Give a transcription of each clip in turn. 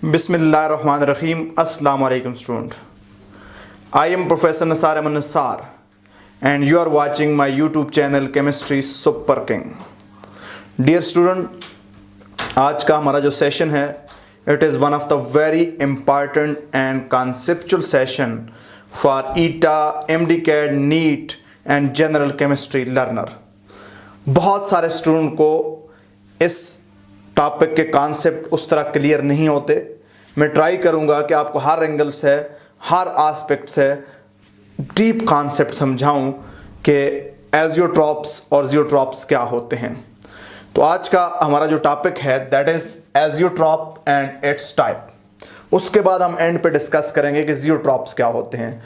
Bismillahirrahmanirrahim. Assalamu alaikum student. I am Professor Nisar Ahmed Nisar and you are watching my YouTube channel Chemistry Super King. Dear student, आज का हमारा जो session है it is one of the very important and conceptual session for ETA, MDCAT, NEET and General Chemistry learner. बहुत सारे student को इस topic के कॉन्सेप्ट उस तरह क्लियर नहीं होते। मैं ट्राई करूंगा कि आपको हर एंगल से, हर एस्पेक्ट से डीप कॉन्सेप्ट समझाऊं कि एजियोट्रॉप्स और जियोट्रॉप्स क्या होते हैं। तो आज का हमारा जो टॉपिक है that is azeotrope and it's type. उसके बाद हम एंड पे डिस्कस करेंगे कि जियोट्रॉप्स क्या होते हैं।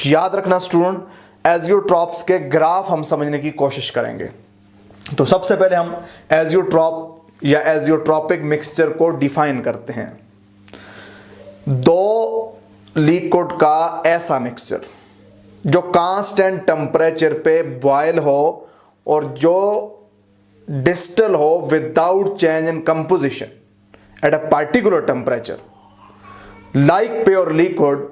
याद रखना स्टूडेंट, एजियोट्रॉप्स के ग्राफ हम समझने की कोशिश करेंगे। तो सबसे पहले हम एजियोट्रॉप या एजियोट्रॉपिक मिक्सचर को डिफाइन करते हैं। दो लिक्विड का ऐसा मिक्सचर जो कांस्टेंट टेम्परेचर पे बॉयल हो और जो डिस्टल हो without change in composition at a particular temperature, like pure liquid,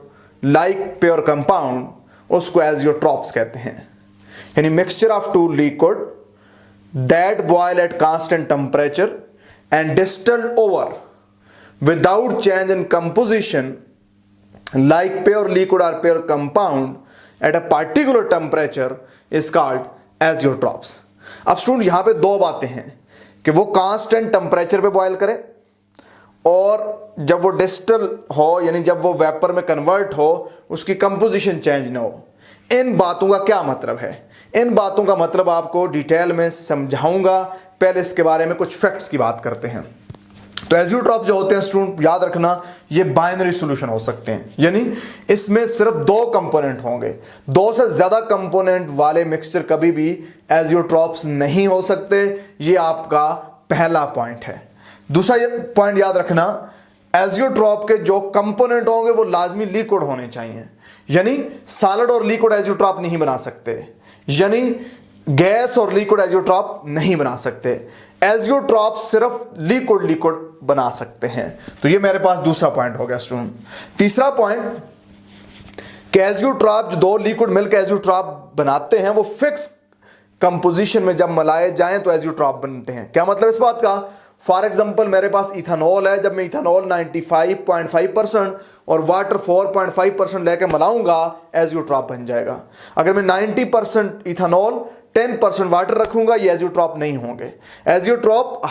like pure compound, उसको एजियोट्रॉप्स कहते हैं। यानी mixture of two liquid that boil at constant temperature and distilled over without change in composition like pure liquid or pure compound at a particular temperature is called azeotrophs. अब student यहाँ पे दो बातें हैं कि वो कांस्टेंट टेम्परेचर पे boil करे और जब वो डिस्टल हो यानी जब वो वेपर में कन्वर्ट हो उसकी कंपोजिशन चेंज ना हो। इन बातों का क्या मतलब है? इन बातों का मतलब आपको डिटेल में समझाऊंगा। पहले इसके बारे में कुछ फैक्ट्स की बात करते हैं। तो एजियोट्रॉप जो होते हैं स्टूडेंट, याद रखना, ये बाइनरी सॉल्यूशन हो सकते हैं, यानी इसमें सिर्फ दो कंपोनेंट होंगे। दो से ज्यादा कंपोनेंट वाले मिक्सचर कभी भी एजियोट्रॉप्स नहीं हो सकते। ये आपका पहला पॉइंट है। दूसरा पॉइंट याद रखना, एजियोट्रॉप के जो कंपोनेंट होंगे वो लाजमी लिक्विड होने चाहिए, यानी सॉलिड और लिक्विड एजियोट्रॉप नहीं बना सकते, यानी गैस और लिक्विड एजियोट्रॉप नहीं बना सकते। एजियोट्रॉप सिर्फ लिक्विड बना सकते हैं। तो ये मेरे पास दूसरा पॉइंट हो गया स्टूडेंट। तीसरा पॉइंट कि एजियोट्रॉप जो दो लिक्विड मिलकर एजियोट्रॉप बनाते हैं वो फिक्स कंपोजिशन में जब मिलाए जाएं तो एजियोट्रॉप बनते हैं। क्या मतलब इस बात का? फॉर एग्जाम्पल मेरे पास इथेनॉल है, जब मैं इथेनॉल 95.5% और वाटर 4.5% लेके मिलाऊंगा रेजियोट्रॉप बन जाएगा। अगर मैं 90% इथेनॉल 10% वाटर रखूंगा ये रेजियोट्रॉप नहीं होंगे। रेजियोट्रॉप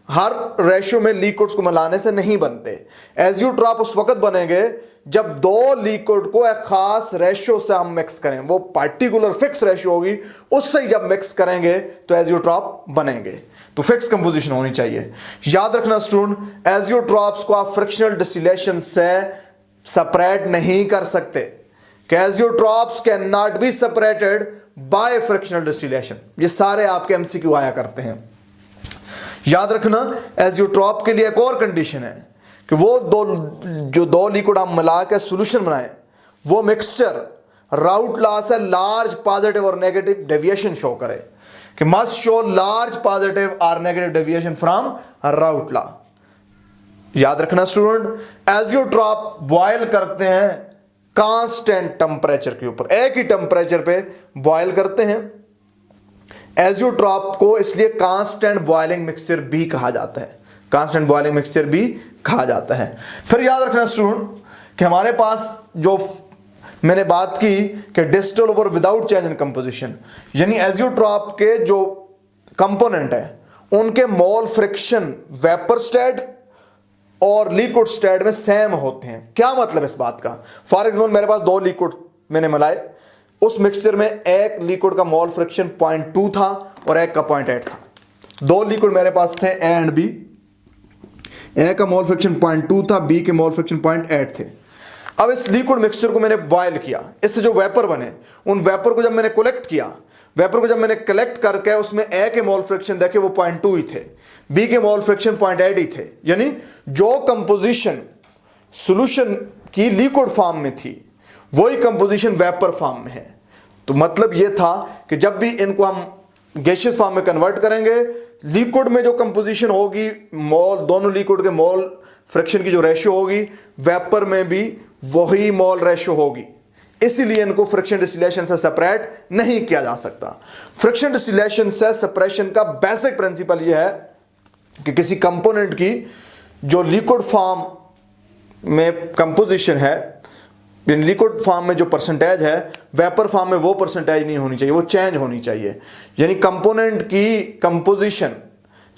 हर रेशियो में लिक्विड्स को मिलाने से नहीं बनते। रेजियोट्रॉप उस वक्त बनेंगे जब दो लिक्विड को एक खास रेशियो से हम मिक्स करें, वो पार्टिकुलर फिक्स रेशियो होगी, उससे ही जब मिक्स करेंगे तो रेजियोट्रॉप बनेंगे। तो फिक्स कंपोजिशन होनी चाहिए। याद रखना स्टूडेंट, एजियोट्रॉप्स को आप फ्रिक्शनल डिस्टिलेशन से सेपरेट नहीं कर सकते। Azeotropes can not be separated by frictional distillation. ये सारे आपके एमसीक्यू आया करते हैं। याद रखना, एजियोट्रॉप के लिए एक और कंडीशन है कि वो दो लिक्विड हम मिला के सोल्यूशन बनाए, वो मिक्सचर राउट लॉ से लार्ज पॉजिटिव और नेगेटिव डेविएशन शो करे कि मस्ट शो लार्ज पॉजिटिव और negative deviation from route law. याद रखना स्टूडेंट, एजियोट्रॉप बॉयल करते हैं कांस्टेंट टेम्परेचर के ऊपर, एक ही टेम्परेचर पे बॉयल करते हैं। एजियोट्रॉप को इसलिए कांस्टेंट बॉइलिंग मिक्सचर भी कहा जाता है, कांस्टेंट बॉइलिंग मिक्सचर भी कहा जाता है। फिर याद रखना स्टूडेंट कि हमारे पास जो मैंने बात की कि distal over without change in composition, यानी एजियोट्रॉप के जो कंपोनेंट है उनके मोल फ्रिक्शन वेपर स्टेट और लिक्विड स्टेट में सेम होते हैं। क्या मतलब इस बात का? फॉर एग्जाम्पल मेरे पास दो लिक्विड मैंने मिलाए, उस मिक्सचर में एक लिक्विड का मोल फ्रिक्शन 0.2 था और एक का 0.8 था। दो लिक्विड मेरे पास थे ए एंड बी, ए का मोल फ्रिक्शन 0.2 था, बी के मोल फ्रिक्शन 0.8 थे। अब इस लिक्विड मिक्सचर को मैंने बॉयल किया, इससे जो वेपर बने उन वेपर को जब मैंने कलेक्ट किया, वेपर को जब मैंने कलेक्ट करके उसमें ए के मोल फ्रिक्शन देखे वो 0.2 ही थे, बी के मोल फ्रिक्शन 0.8 ही थे। यानी जो कंपोजिशन सॉल्यूशन की लिक्विड फॉर्म में थी वही कंपोजिशन वेपर फॉर्म में है। तो मतलब ये था कि जब भी इनको हम गैसियस फॉर्म में कन्वर्ट करेंगे, लिक्विड में जो कंपोजिशन होगी, मोल दोनों लिक्विड के मोल फ्रिक्शन की जो रेशियो होगी वेपर में भी वही मोल रेशियो होगी, इसीलिए इनको फ्रिक्शन डिस्टिलेशन से सेपरेट नहीं किया जा सकता। फ्रिक्शन डिस्टिलेशन से सेपरेशन का बेसिक प्रिंसिपल यह है कि किसी कंपोनेंट की जो लिक्विड फॉर्म में कंपोजिशन है, लिक्विड फॉर्म में जो परसेंटेज है, वेपर फॉर्म में वो परसेंटेज नहीं होनी चाहिए, वो चेंज होनी चाहिए। यानी कंपोनेंट की कंपोजिशन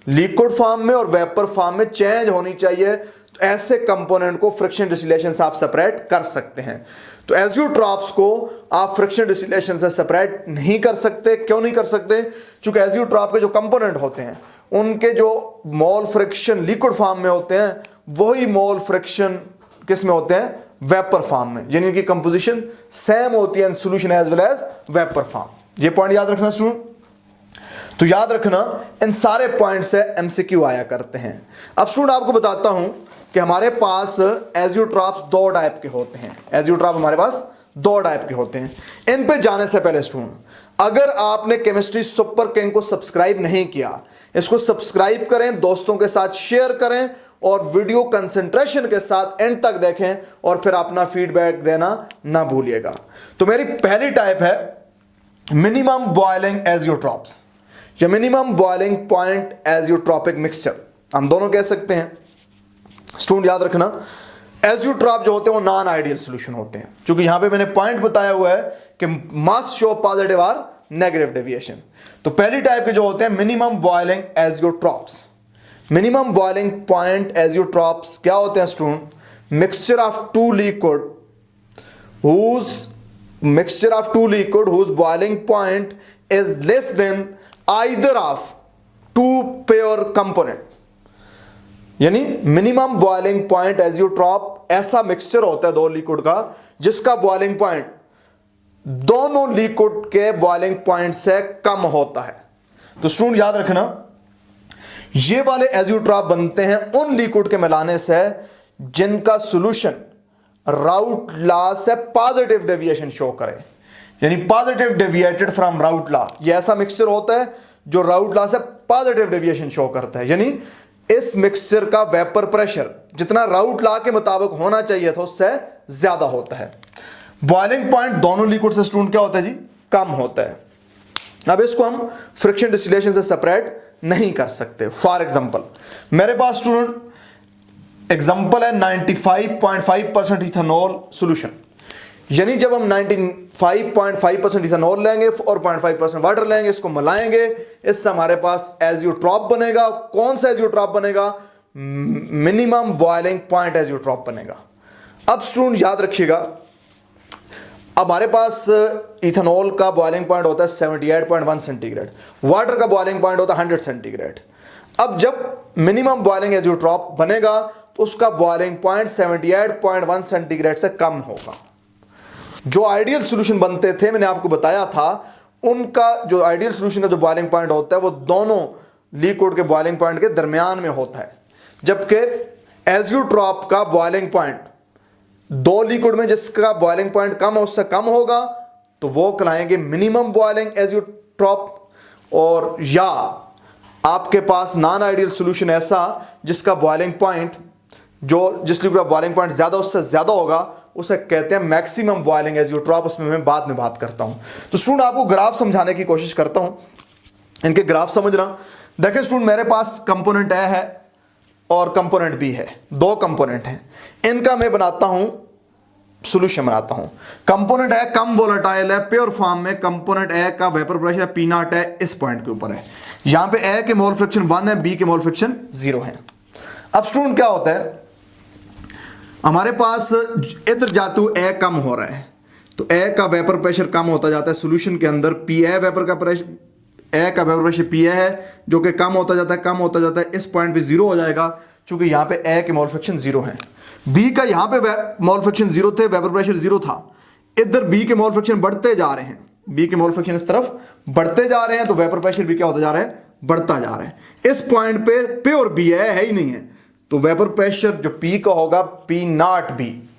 लिक्विड फॉर्म में और वेपर फॉर्म में चेंज होनी चाहिए। तो ऐसे कंपोनेंट को फ्रिक्शन डिस्टिलेशन से आप सेपरेट कर सकते हैं। तो एजियोट्रॉप्स को आप फ्रिक्शन डिस्टिलेशन से सेपरेट नहीं कर सकते। क्यों नहीं कर सकते? क्योंकि एजियोट्रॉप के जो कंपोनेंट होते हैं उनके जो मोल फ्रिक्शन लिक्विड फॉर्म में होते हैं वही मोल फ्रिक्शन किस में होते हैं? वेपर फॉर्म में। यानी कि कंपोजिशन सेम होती है in solution as well as vapour form. ये पॉइंट याद रखना स्टूडेंट। तो याद रखना इन सारे पॉइंट से एमसीक्यू आया करते हैं। अब स्टूडेंट आपको बताता हूं कि हमारे पास एजियोट्रॉप्स दो टाइप के होते हैं। एजियोट्रॉप हमारे पास दो टाइप के होते हैं। इन पे जाने से पहले स्टूडेंट, अगर आपने केमिस्ट्री सुपर किंग को सब्सक्राइब नहीं किया, इसको सब्सक्राइब करें, दोस्तों के साथ शेयर करें और वीडियो कंसंट्रेशन के साथ एंड तक देखें और फिर अपना फीडबैक देना ना भूलिएगा। तो मेरी पहली टाइप है मिनिमम बॉइलिंग एजियोट्रॉप्स या minimum boiling point azeotropic mixture, हम दोनों कह सकते हैं। स्टूडेंट याद रखना एजियोट्रॉप जो होते हैं वो नॉन आइडियल सॉल्यूशन होते हैं, क्योंकि यहां पे मैंने पॉइंट बताया हुआ है कि मस्ट शो पॉजिटिव और नेगेटिव डेविएशन। तो पहली टाइप के जो होते हैं minimum boiling azeotropes. Minimum boiling point azeotropes क्या होते हैं student? Mixture of two liquid whose boiling point is less than either of two pure component। यानी मिनिमम बॉइलिंग पॉइंट एजियोट्रॉप ऐसा मिक्सचर होता है दो लिक्विड का जिसका बॉइलिंग पॉइंट दोनों लिक्विड के बॉइलिंग पॉइंट से कम होता है। तो स्टूडेंट याद रखना ये वाले एजियोट्रॉप बनते हैं उन लिक्विड के मिलाने से जिनका सॉल्यूशन राउट लॉ से पॉजिटिव डेविएशन शो करे, यानी positive deviated from route law. ये ऐसा मिक्सचर होता है जो राउट लॉ से पॉजिटिव डेविएशन शो करता है। यानी इस मिक्सचर का वेपर प्रेशर जितना राउट लॉ के मुताबिक होना चाहिए था उससे ज्यादा होता है। बॉइलिंग पॉइंट दोनों लिक्विड से स्टूडेंट क्या होता है जी? कम होता है। अब इसको हम फ्रिक्शन डिस्टिलेशन से सेपरेट नहीं कर सकते। फॉर एग्जांपल मेरे पास स्टूडेंट एग्जांपल है 95.5% इथेनॉल सॉल्यूशन। यानी जब हम 95.5% इथेनॉल लेंगे और 0.5% वाटर लेंगे, इसको मिलाएंगे, इससे हमारे पास एजियोट्रॉप बनेगा। कौन सा एजियोट्रॉप बनेगा? मिनिमम बॉइलिंग पॉइंट एजियोट्रॉप बनेगा। अब स्टूडेंट याद रखिएगा हमारे पास इथेनॉल का बॉइलिंग पॉइंट होता है 78.1 सेंटीग्रेड, वाटर का बॉइलिंग पॉइंट होता है 100 सेंटीग्रेड। अब जब मिनिमम बॉइलिंग एजियोट्रॉप बनेगा तो उसका बॉइलिंग पॉइंट 78.1 सेंटीग्रेड से कम होगा। जो आइडियल सॉल्यूशन बनते थे मैंने आपको बताया था, उनका जो आइडियल सॉल्यूशन का जो बॉइलिंग पॉइंट होता है वो दोनों लिक्विड के बॉइलिंग पॉइंट के दरमियान में होता है, जबकि एजियोट्रॉप का बॉइलिंग पॉइंट दो लिक्विड में जिसका बॉइलिंग पॉइंट कम है उससे कम होगा तो वो कहलाएंगे मिनिमम बॉइलिंग एजियोट्रॉप। और या आपके पास नॉन आइडियल सॉल्यूशन ऐसा जिसका बॉइलिंग पॉइंट जिस लिक्विड का बॉइलिंग पॉइंट ज्यादा उससे ज्यादा होगा उसे कहते हैं मैक्सिमम बॉइलिंग एजियोट्रॉप। उसमें मैं बाद में बात करता हूं। तो स्टूडेंट आपको ग्राफ समझाने की कोशिश करता हूं, इनके ग्राफ समझना। देखिए स्टूडेंट मेरे पास कंपोनेंट ए है और कंपोनेंट बी है, दो कंपोनेंट हैं। इनका मैं बनाता हूं सॉल्यूशन बनाता हूं। कंपोनेंट ए कम वोलेटाइल है, प्योर फॉर्म में कंपोनेंट ए का वेपर प्रेशर पी नॉट है, इस पॉइंट के ऊपर है। यहां पे ए के मोल फ्रिक्शन 1 है, बी के मोल फ्रिक्शन 0 है। अब स्टूडेंट क्या होता है हमारे पास इधर जातु ए कम हो रहा है तो ए का वेपर प्रेशर कम होता जाता है सॉल्यूशन के अंदर। पी ए वेपर का प्रेशर, ए का वेपर प्रेशर पी ए है जो कि कम होता जाता है। इस पॉइंट पे 0 हो जाएगा क्योंकि यहाँ पे ए के मोल फ्रिक्शन 0 है। बी का यहाँ पे मोल फ्रिक्शन 0 थे, वेपर प्रेशर 0 था। इधर बी के मोल फ्रिक्शन बढ़ते जा रहे हैं, बी के मोल फ्रिक्शन इस तरफ बढ़ते जा रहे हैं तो वेपर प्रेशर भी क्या होता जा रहा है? बढ़ता जा रहा है। इस पॉइंट पे प्योर बी है ही नहीं है तो वेपर प्रेशर जो पी का होगा पी नॉट बी।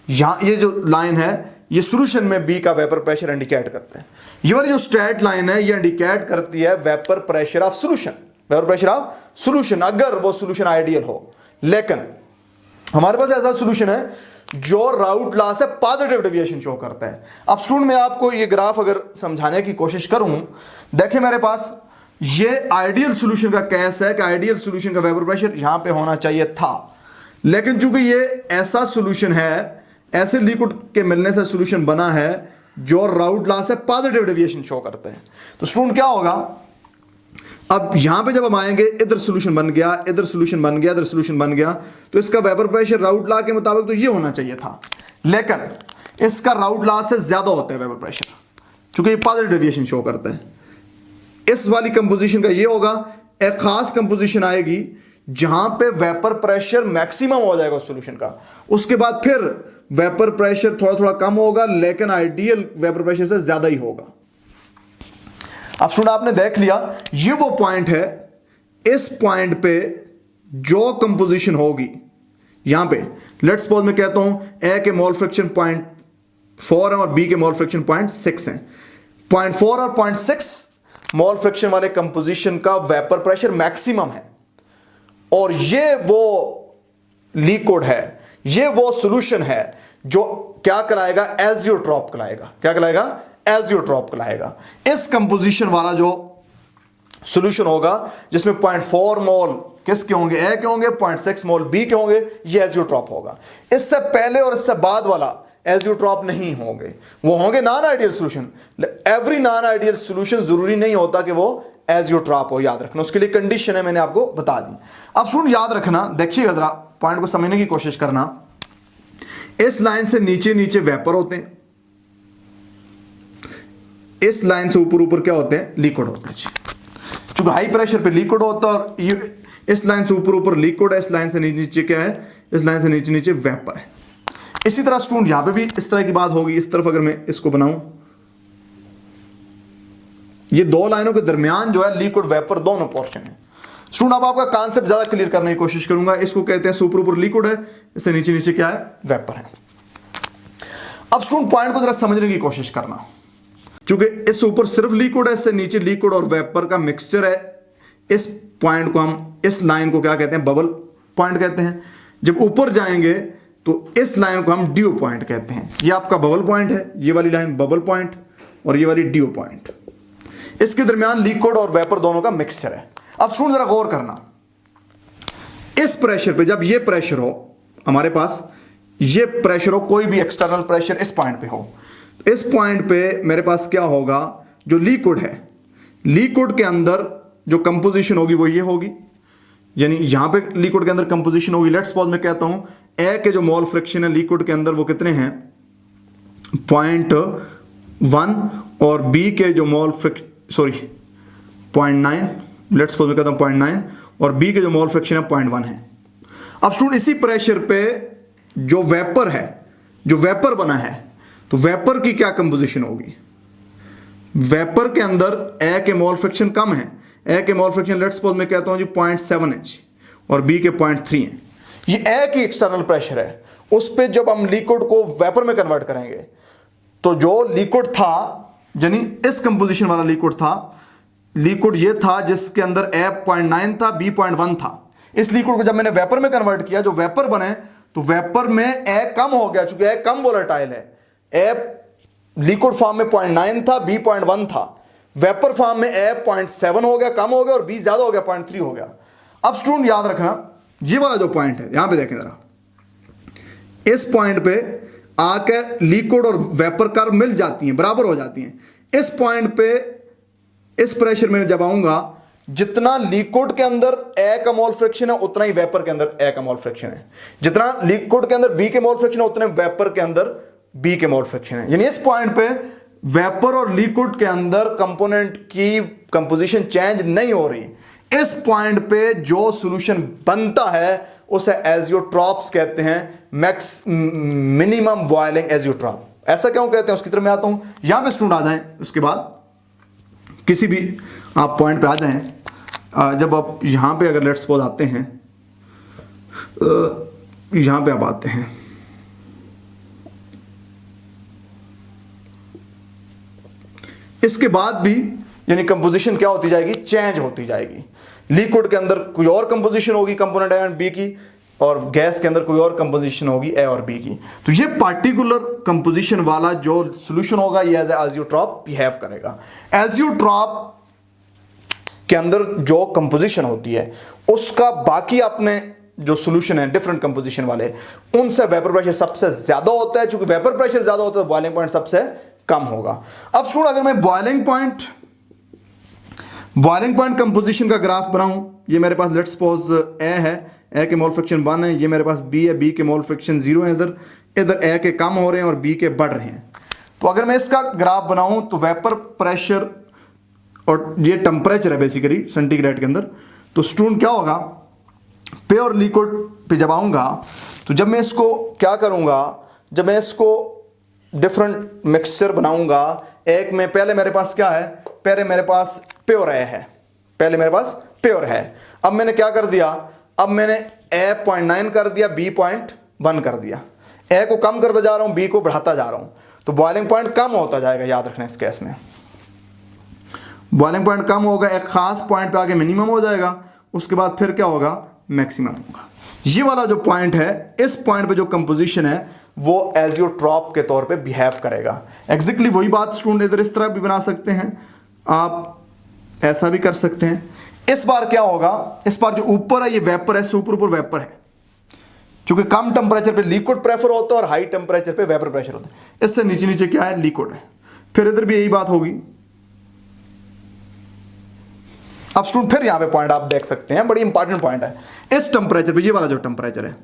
यहाँ ये जो लाइन है ये सॉल्यूशन में बी का वेपर प्रेशर इंडिकेट करते हैं। ये वाली जो स्ट्रेट लाइन है ये इंडिकेट करती है vapour pressure of solution, vapour pressure of solution, अगर वो सॉल्यूशन आइडियल हो। लेकिन हमारे पास ऐसा सॉल्यूशन है जो राउट लॉ से पॉजिटिव डेविएशन शो करता है। अब स्टूडेंट मैं आपको ये ग्राफ अगर समझाने की कोशिश करूं, देखिए मेरे पास ये आइडियल सॉल्यूशन का केस है कि आइडियल सॉल्यूशन का वेपर प्रेशर यहां पे होना चाहिए था, लेकिन चूंकि ये ऐसा सॉल्यूशन है, ऐसे लिक्विड के मिलने से सॉल्यूशन बना है जो राउट लॉ से पॉजिटिव डेविएशन शो करते हैं। तो स्टूडेंट क्या होगा, अब यहां पे जब हम आएंगे, इधर सॉल्यूशन बन गया, इधर सॉल्यूशन बन गया, इधर सॉल्यूशन बन गया, तो इसका वेपर प्रेशर राउट लॉ के मुताबिक तो ये होना चाहिए था, लेकिन इसका राउट लॉ से ज्यादा होता है वेपर प्रेशर, क्योंकि ये पॉजिटिव डेविएशन शो करता है। इस वाली कंपोजिशन का ये होगा, एक खास कंपोजिशन आएगी जहां पे वेपर प्रेशर मैक्सिमम हो जाएगा सॉल्यूशन का, उसके बाद फिर वेपर प्रेशर थोड़ा थोड़ा कम होगा, लेकिन आइडियल वेपर प्रेशर से ज्यादा ही होगा। अब स्टूडेंट आपने देख लिया, ये वो पॉइंट है, इस पॉइंट पे जो कंपोजिशन होगी, यहां पे लेट्स सपोज मैं कहता हूं ए के मोल फ्रैक्शन 0.4 है और बी के मोल फ्रैक्शन 0.6 है। 0.4 और 0.6 मोल फ्रैक्शन वाले कंपोजिशन का वेपर प्रेशर मैक्सिमम है, और ये वो लिक्विड है, ये वो सॉल्यूशन है जो क्या कराएगा, एजियोट्रॉप कराएगा। क्या कराएगा, एजियोट्रॉप कराएगा। इस कंपोजिशन वाला जो सॉल्यूशन होगा जिसमें 0.4 मोल किसके होंगे, ए के होंगे, 0.6 मोल बी के होंगे, ये एजियोट्रॉप होगा। इससे पहले और इससे बाद वाला एजियोट्रॉप नहीं होंगे, वो होंगे non ideal solution. Every non ideal solution जरूरी नहीं होता कि वो एजियोट्रॉप हो, याद रखना, उसके लिए कंडीशन है, मैंने आपको बता दी। अब सुन याद रखना, देखिएगा जरा पॉइंट को समझने की कोशिश करना। इस लाइन से नीचे नीचे वेपर होते हैं, इस लाइन से ऊपर ऊपर क्या होते हैं, लिक्विड होते हैं। क्योंकि हाई प्रेशर पे लिक्विड होता है, और ये इस लाइन से ऊपर ऊपर लिक्विड है, इस लाइन से नीचे नीचे क्या है, इस लाइन से नीचे नीचे वेपर है। इसी तरह स्टूडेंट यहां पे भी इस तरह की बात होगी। इस तरफ अगर मैं इसको बनाऊं, ये दो लाइनों के दरमियान जो है लिक्विड वेपर दोनों पोर्शन है। स्टूडेंट अब आपका कॉन्सेप्ट ज्यादा क्लियर करने की कोशिश करूंगा। इसको कहते हैं सुपर ऊपर लिक्विड है, इससे नीचे नीचे क्या है, वेपर है। अब स्टूडेंट पॉइंट को जरा समझने की कोशिश करना, क्योंकि इस ऊपर सिर्फ लिक्विड है, इससे नीचे लिक्विड और वेपर का मिक्सचर है। इस पॉइंट को हम, इस लाइन को क्या कहते हैं, बबल पॉइंट कहते हैं। जब ऊपर जाएंगे तो इस लाइन को हम ड्यू पॉइंट कहते हैं। ये आपका बबल पॉइंट है, ये वाली लाइन बबल पॉइंट, और ये वाली ड्यू पॉइंट। इसके दरमियान लिक्विड और वेपर दोनों का मिक्सचर है। अब स्टूडेंट जरा गौर करना, इस प्रेशर पे, जब ये प्रेशर हो हमारे पास, ये प्रेशर हो, कोई भी एक्सटर्नल प्रेशर इस पॉइंट पे हो, इस पॉइंट पे मेरे पास क्या होगा, जो लिक्विड है, लिक्विड के अंदर जो कंपोजिशन होगी वो ये होगी, यानी यहां पे लिक्विड के अंदर कंपोजिशन होगी। लेट्स सपोज मैं कहता हूं ए के जो मोल फ्रैक्शन है लिक्विड के अंदर वो कितने हैं, 0.1, और बी के जो मोल फ्रैक्शन 0.9, लेट्स सपोज मैं कहता हूं 0.9, और बी के जो मोल फ्रैक्शन है 0.1 है। अब स्टूडेंट इसी प्रेशर पे जो वेपर है, जो वेपर बना है, तो वेपर की क्या कंपोजिशन होगी, वेपर के अंदर ए के मोल फ्रैक्शन कम है, ए के मोल फ्रैक्शन लेट्स सपोज मैं कहता हूं जी 0.7 और बी के 0.3 है। ये ए की एक्सटर्नल प्रेशर है, उस पे जब हम लिक्विड को वेपर में कन्वर्ट करेंगे, तो जो लिक्विड था, यानी इस कंपोजिशन वाला लिक्विड था, लिक्विड ये था जिसके अंदर ए 0.9 था, बी 0.1 था। इस लिक्विड को जब मैंने वेपर में कन्वर्ट किया, जो वेपर बने, तो वेपर में ए कम हो गया, चूंकि ए कम वोलेटाइल है। ए लिक्विड फॉर्म में 0.9 था, बी 0.1 था। वेपर फॉर्म में ए 0.7 हो गया, कम हो गया, और बी ज्यादा हो गया, 0.3 हो गया। अब स्टूडेंट याद रखना, ये वाला जो पॉइंट है, यहां पे देखें जरा, इस पॉइंट पे आके लिक्विड और वेपर कर्व मिल जाती हैं, बराबर हो जाती हैं। इस पॉइंट पे इस प्रेशर में जब आऊंगा, जितना लिक्विड के अंदर ए का मोल फ्रैक्शन है उतना ही वेपर के अंदर ए का मोल फ्रैक्शन है, जितना लिक्विड के अंदर बी के मोल फ्रैक्शन है उतने वेपर के अंदर बी के मोल फ्रैक्शन है। यानी इस पॉइंट पे वेपर और लिक्विड के अंदर कंपोनेंट की कंपोजिशन चेंज नहीं हो रही। इस पॉइंट पे जो सॉल्यूशन बनता है उसे एजियोट्रॉप्स कहते हैं, मैक्स मिनिमम बॉइलिंग एजियोट्रॉप। ऐसा क्यों कहते हैं उसकी तरफ मैं आता हूं। यहां पे स्टूडेंट आ जाएं, उसके बाद किसी भी आप पॉइंट पे आ जाएं। जब आप यहां पे अगर लेट्स सपोज आते हैं, यहां पे आप आते हैं, इसके बाद भी यानी कंपोजिशन क्या होती जाएगी, चेंज होती जाएगी। लिक्विड के अंदर कोई और कंपोजिशन होगी कंपोनेंट ए एंड बी की, और गैस के अंदर कोई और कंपोजिशन होगी ए और बी की, तो ये पार्टिकुलर कंपोजिशन वाला जो सॉल्यूशन होगा ये एज एजियोट्रॉप बिहेव करेगा। एजियोट्रॉप के अंदर जो कंपोजिशन होती है उसका बाकी अपने जो सॉल्यूशन है डिफरेंट कंपोजिशन वाले, उनसे वेपर प्रेशर सबसे ज्यादा होता है। चूंकि वेपर प्रेशर ज्यादा होता है तो बॉइलिंग पॉइंट सबसे कम होगा। अब स्टूडेंट अगर मैं बॉइलिंग पॉइंट कंपोजिशन का ग्राफ बनाऊं, ये मेरे पास लेट्स सपोज ए है, ए के मोल फ्रैक्शन 1 है, ये मेरे पास बी है, बी के मोल फ्रैक्शन 0 है, इधर ए के कम हो रहे हैं और बी के बढ़ रहे हैं। तो अगर मैं इसका ग्राफ बनाऊं तो वेपर प्रेशर और ये टेम्परेचर है बेसिकली सेंटीग्रेड के अंदर, तो स्टूडेंट क्या होगा, प्योर लिक्विड पे जब आऊंगा तो जब मैं इसको क्या करूंगा, जब मैं इसको डिफरेंट मिक्सचर बनाऊंगा, एक में पहले मेरे पास क्या है, पहले मेरे पास प्योर ए है, पहले मेरे पास प्योर है। अब मैंने क्या कर दिया, अब मैंने ए 0.9 कर दिया, बी 0.1 कर दिया, ए को कम करता जा रहा हूं, बी को बढ़ाता जा रहा हूं, तो बॉइलिंग पॉइंट कम होता जाएगा। याद रखना इस केस में बॉइलिंग पॉइंट कम होगा, एक खास पॉइंट पे आके मिनिमम हो जाएगा, उसके बाद फिर क्या होगा, मैक्सिमम होगा। ये वाला जो पॉइंट है, इस पॉइंट पे जो कंपोजिशन है वो एजियोट्रॉप के तौर पे बिहेव करेगा। एग्जैक्टली वही बात स्टूडेंट इधर इस तरह भी बना सकते हैं, आप ऐसा भी कर सकते हैं। इस बार क्या होगा, इस बार जो ऊपर है ये वेपर है, सुपर ऊपर वेपर है, क्योंकि कम टेम्परेचर पे लिक्विड प्रेफर होता है और हाई टेम्परेचर पे वेपर प्रेशर होता है। इससे नीचे नीचे क्या है, लिक्विड है। फिर इधर भी यही बात होगी। अब स्टूडेंट फिर यहां पे पॉइंट आप देख सकते हैं, बड़ी इंपॉर्टेंट पॉइंट है। इस टेम्परेचर पे, ये वाला जो टेम्परेचर है,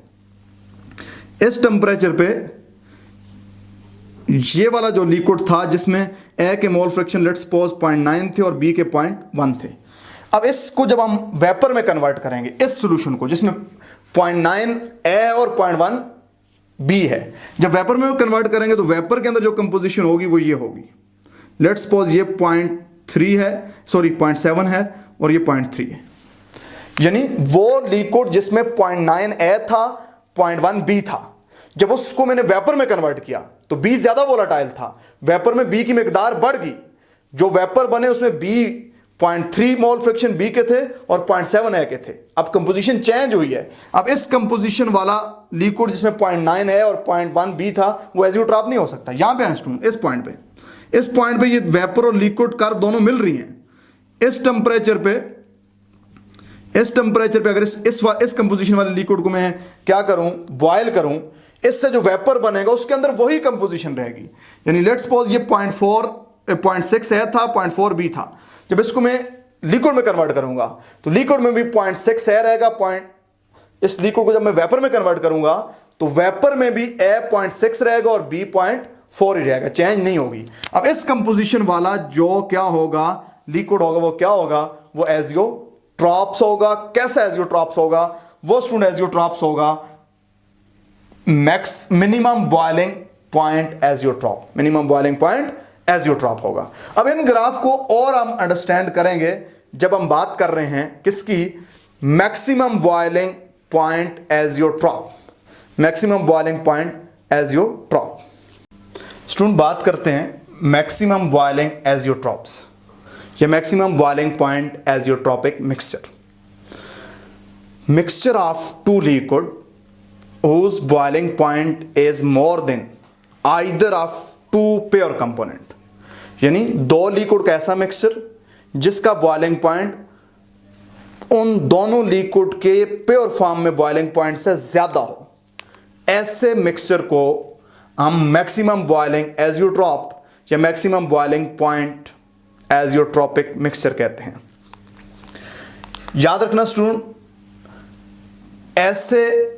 इस टेम्परेचर पे ये वाला जो लिक्विड था जिसमें ए के मोल फ्रैक्शन लेट्स सपोज 0.9 थे और बी के 0.1 थे। अब इसको जब हम वेपर में कन्वर्ट करेंगे, इस सॉल्यूशन को जिसमें 0.9 ए और 0.1 बी है, जब वेपर में कन्वर्ट करेंगे तो वेपर के अंदर जो कंपोजिशन होगी वो ये होगी। लेट्स सपोज ये 0.3 है, सॉरी 0.7 है और ये 0.3 है। यानी वो लिक्विड जिसमें 0.9 ए था, 0.1 बी था, जब उसको मैंने वेपर में कन्वर्ट किया तो बी ज्यादा वोलाटाइल था, वेपर में बी की मिकदार बढ़ गई, जो वेपर बने उसमें बी 0.3 मोल फ्रैक्शन बी के थे और 0.7 ए के थे। अब कंपोजिशन चेंज हुई है। अब इस कंपोजिशन वाला लिक्विड जिसमें 0.9 ए और 0.1 बी था वो एजियोट्रॉप नहीं हो सकता। यहां पे स्टूडेंट इस पॉइंट पे ये वेपर और लिक्विड कर्व दोनों मिल रही हैं। इस टेम्परेचर पे अगर इस कंपोजिशन वाले लिक्विड को मैं क्या करूं, बॉयल करूं, इससे जो वेपर बनेगा उसके अंदर वही कंपोजिशन रहेगी। यानी लेट्स सपोज ये 0.6 ए था, 0.4 बी था, जब इसको मैं लिक्विड में कन्वर्ट करूंगा तो लिक्विड में भी 0.6 ए रहेगा, इस लिक्विड को जब मैं वेपर में कन्वर्ट करूंगा तो वेपर में भी ए 0.6 रहेगा और बी 0.4 ही रहेगा, चेंज नहीं होगी। अब इस कंपोजिशन वाला जो क्या होगा, लिक्विड होगा, वो क्या होगा, वो एजियोट्रॉप्स होगा। कैसा एजियोट्रॉप्स होगा, वो स्टूडेंट एजियोट्रॉप्स होगा minimum boiling point azeotrope, minimum boiling point azeotrope होगा। अब इन ग्राफ को और हम अंडरस्टैंड करेंगे जब हम बात कर रहे हैं किसकी, maximum boiling point azeotrope, maximum boiling point azeotrope. Student बात करते हैं मैक्सिमम बॉइलिंग एजियोट्रॉप्स या maximum boiling point azeotropic mixture of two liquid whose boiling point is more than either of two pure component। यानी दो liquid का ऐसा mixture जिसका boiling point उन दोनों लिक्विड के प्योर फॉर्म में बॉइलिंग पॉइंट से ज्यादा हो, ऐसे मिक्सचर को हम मैक्सिमम बॉइलिंग एजियोट्रॉप या maximum boiling point azeotropic mixture कहते हैं। याद रखना स्टूडेंट, ऐसे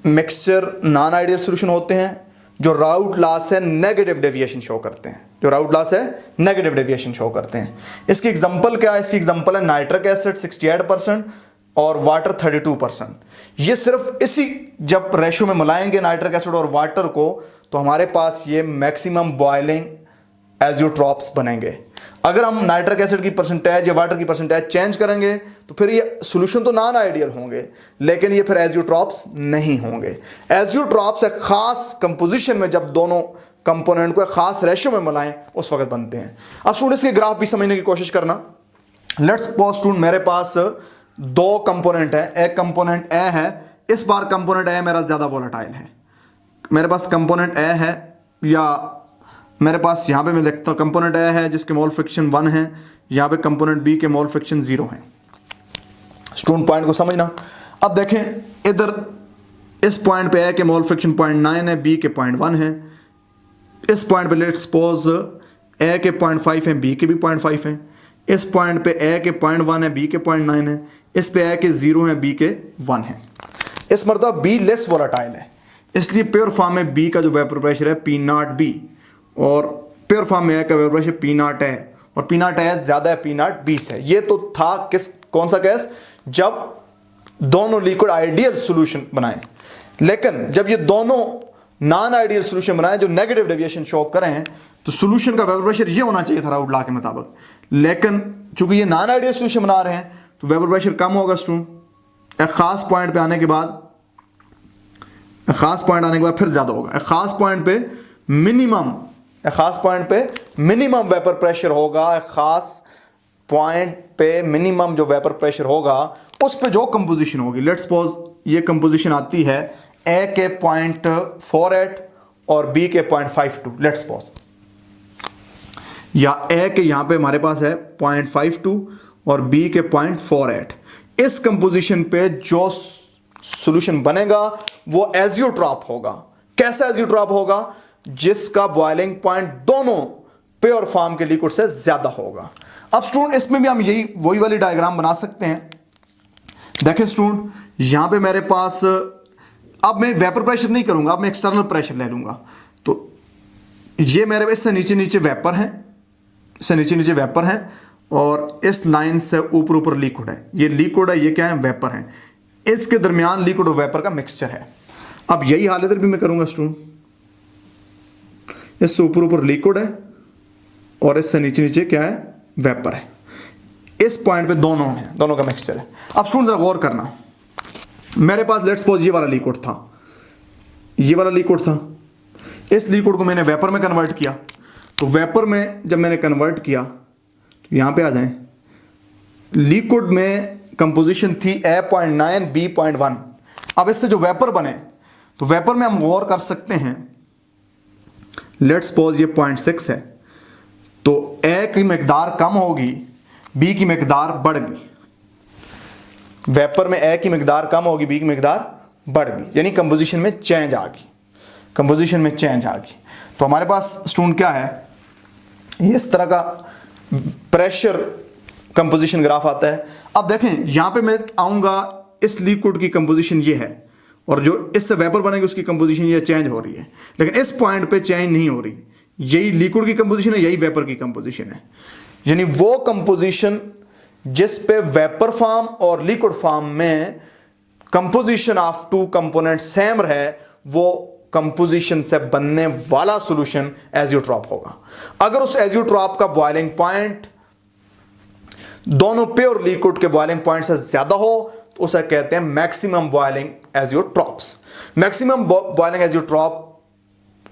मिक्सचर नॉन आइडियल सॉल्यूशन होते हैं जो राउट लॉ से नेगेटिव डेविएशन शो करते हैं, जो राउट लॉ से नेगेटिव डेविएशन शो करते हैं। इसकी एग्जांपल क्या है, इसकी एग्जांपल है नाइट्रिक एसिड 68% और वाटर 32%। ये सिर्फ इसी जब रेशो में मिलाएंगे नाइट्रिक एसिड और वाटर को तो हमारे पास ये मैक्सिमम बॉइलिंग एजियोट्रॉप्स बनेंगे। अगर हम नाइट्रिक एसिड की परसेंटेज या वाटर की परसेंटेज चेंज करेंगे तो फिर ये सॉल्यूशन तो नॉन आइडियल होंगे लेकिन ये फिर एजियोट्रॉप्स नहीं होंगे। एजियोट्रॉप्स एक खास कंपोजिशन में जब दोनों कंपोनेंट को एक खास रेशो में मिलाएं उस वक्त बनते हैं। अब स्टूडेंट्स के ग्राफ भी समझने की कोशिश करना। लेट्स सपोज स्टूडेंट मेरे पास दो कंपोनेंट है, एक कंपोनेंट ए है, इस बार कंपोनेंट ए मेरा ज़्यादा वोलेटाइल है, मेरे पास कंपोनेंट ए है, या मेरे पास यहाँ पे मैं देखता हूँ कंपोनेंट ए है जिसके मोल फ्रिक्शन 1 है, यहाँ पे कंपोनेंट बी के मोल फ्रिक्शन 0 है। स्टूडेंट पॉइंट को समझना। अब देखें इधर इस पॉइंट पे ए के मोल फ्रिक्शन 0.9 है, बी के 0.1 है। इस पॉइंट पे लेट्स सपोज ए के 0.5 है, बी के भी 0.5 है। इस पॉइंट पे ए के 0.1 है, बी के 0.9 है। इस पे ए के 0 है, बी के 1 है। इस मरतबा बी लेस वोलेटाइल है, इसलिए प्योर फॉर्म में बी का जो वेपर प्रेशर है पी नॉट बी, और प्योर फॉर्म में ए का वेपर प्रेशर पी नॉट है, और पी नॉट ए ज़्यादा है पी नॉट बी से। ये तो था कौन सा केस, जब दोनों लिक्विड आइडियल सॉल्यूशन बनाए। लेकिन जब ये दोनों नॉन आइडियल सॉल्यूशन बनाए जो नेगेटिव डेविएशन शो कर रहे हैं, तो सॉल्यूशन का वेपर प्रेशर ये होना चाहिए था राउट लॉ के मुताबिक। लेकिन चूंकि ये नॉन आइडियल सॉल्यूशन बना रहे हैं तो वेपर प्रेशर कम होगा स्टूडेंट। एक खास पॉइंट पे आने के बाद फिर ज़्यादा होगा। एक खास पॉइंट पे मिनिमम वेपर प्रेशर होगा। एक खास पॉइंट पे मिनिमम जो वेपर प्रेशर होगा उस पे जो कंपोजिशन होगी, लेट्स सपोज ये कंपोजिशन आती है ए के 0.48 और बी के 0.52, लेट्स सपोज, या ए के यहाँ पे हमारे पास है 0.52 और बी के 0.48। इस कंपोजिशन पे जो सॉल्यूशन बनेगा वो एजियोट्रॉप होगा। कैसा एजियोट्रॉप होगा? जिसका बॉइलिंग पॉइंट दोनों प्योर फॉर्म के लिक्विड से ज्यादा होगा। अब स्टूडेंट इसमें भी हम वही वाली डायग्राम बना सकते हैं। देखें स्टूडेंट, यहां पे मेरे पास अब मैं वेपर प्रेशर नहीं करूंगा, अब मैं एक्सटर्नल प्रेशर ले लूंगा। तो ये मेरे इससे नीचे नीचे वेपर है, और इस लाइन से ऊपर लिक्विड है। ये लिक्विड है, ये क्या है? वेपर है। इसके दरमियान लिक्विड और वेपर का मिक्सचर है। अब यही हाल इधर भी मैं करूंगा स्टूडेंट, इससे ऊपर लिक्विड है और इससे नीचे नीचे क्या है? वेपर है। इस पॉइंट पे दोनों का मिक्सचर है। अब स्टूडेंट जरा गौर करना, मेरे पास लेट्स सपोज ये वाला लिक्विड था, इस लिक्विड को मैंने वेपर में कन्वर्ट किया। तो वेपर में जब मैंने कन्वर्ट किया तो यहां पे आ जाएं, लिक्विड में कंपोजिशन थी A 0.9 B 0.1। अब इससे जो वेपर बने, तो वेपर में हम गौर कर सकते हैं, लेट्स सपोज ये 0.6 है, तो A की मिकदार कम होगी, B की मिकदार बढ़ गई। वेपर में A की मिकदार कम होगी, B की मिकदार बढ़ गई, यानी कंपोजिशन में चेंज आ गई। तो हमारे पास स्टूडेंट क्या है, इस तरह का प्रेशर कंपोजिशन ग्राफ आता है। अब देखें यहां पे मैं आऊंगा, इस लिक्विड की कंपोजिशन ये है, और जो इससे वेपर बनेगी उसकी कंपोजिशन ये चेंज हो रही है। लेकिन इस पॉइंट पे चेंज नहीं हो रही, यही लिक्विड की कंपोजिशन है, यही वेपर की कंपोजिशन है। यानी वो कंपोजिशन जिस पे वेपर फॉर्म और लिक्विड फॉर्म में composition of two component same रहे, वो कंपोजिशन से बनने वाला सॉल्यूशन एजियोट्रॉप होगा। अगर उस एजियोट्रॉप का बॉइलिंग पॉइंट दोनों प्योर लिक्विड के बॉइलिंग पॉइंट से ज्यादा हो तो उसे कहते हैं maximum boiling azeotropes. Maximum boiling azeotrope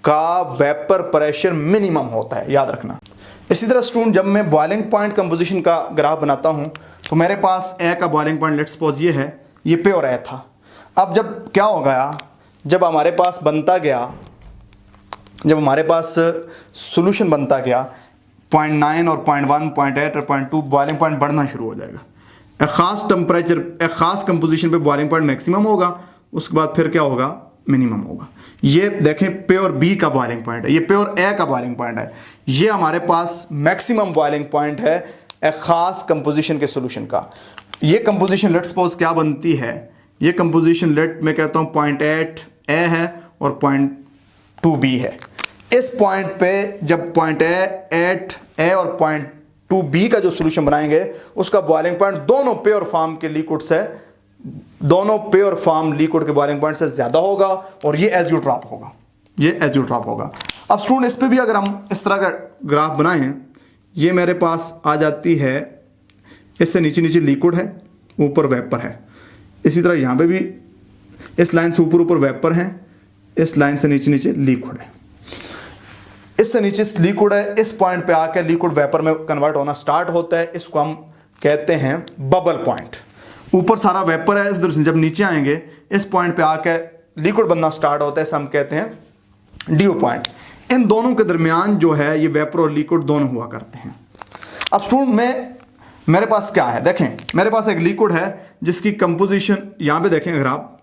का वेपर प्रेशर मिनिमम होता है, याद रखना। इसी तरह स्टूडेंट जब मैं बॉइलिंग पॉइंट कंपोजिशन का ग्राफ बनाता हूं तो मेरे पास ए का बॉइलिंग पॉइंट लेट्स सपोज ये है, ये प्योर ए था। अब जब क्या हो गया, जब हमारे पास सॉल्यूशन बनता गया 0.9 और 0.1, 0.8 और 0.2, बॉइलिंग पॉइंट बढ़ना शुरू हो जाएगा। एक खास टेम्परेचर, एक खास कंपोजिशन पे बॉइलिंग पॉइंट मैक्सिमम होगा, उसके बाद फिर क्या होगा? मिनिमम होगा। ये देखें प्योर बी का बॉइलिंग पॉइंट है, ये प्योर ए का बॉइलिंग पॉइंट है। ये हमारे पास मैक्सिमम बॉइलिंग पॉइंट है एक खास कंपोजिशन के सॉल्यूशन का। ये कंपोजिशन लेट्स सपोज क्या बनती है, ये कंपोजिशन लेट मैं कहता हूँ 0.8 ए है और 0.2 बी है। इस पॉइंट पे जब 0.8 ए और 0.2 बी का जो सॉल्यूशन बनाएंगे उसका बॉइलिंग पॉइंट दोनों प्योर फॉर्म के लिक्विड के बॉइलिंग पॉइंट से ज्यादा होगा, और ये एजियोट्रॉप होगा। अब स्टूडेंट इस पे भी अगर हम इस तरह का ग्राफ बनाएं, ये मेरे पास आ जाती है, इससे नीचे नीचे लिक्विड है, ऊपर वेपर है। इसी तरह यहाँ पे भी इस लाइन से ऊपर वेपर है, इस लाइन से नीचे नीचे लिक्विड है, इससे नीचे लिक्विड है। इस पॉइंट पे आकर लिक्विड वेपर में कन्वर्ट होना स्टार्ट होता है, इसको हम कहते हैं बबल पॉइंट। ऊपर सारा वेपर है, इधर से जब नीचे आएंगे इस पॉइंट पे आके लिक्विड बनना स्टार्ट होता है, हम कहते हैं ड्यू पॉइंट। इन दोनों के दरमियान जो है ये वेपर और लिक्विड दोनों हुआ करते हैं। अब स्टूडेंट में मेरे पास क्या है, देखें मेरे पास एक लिक्विड है जिसकी कंपोजिशन यहाँ पे देखें, अगर आप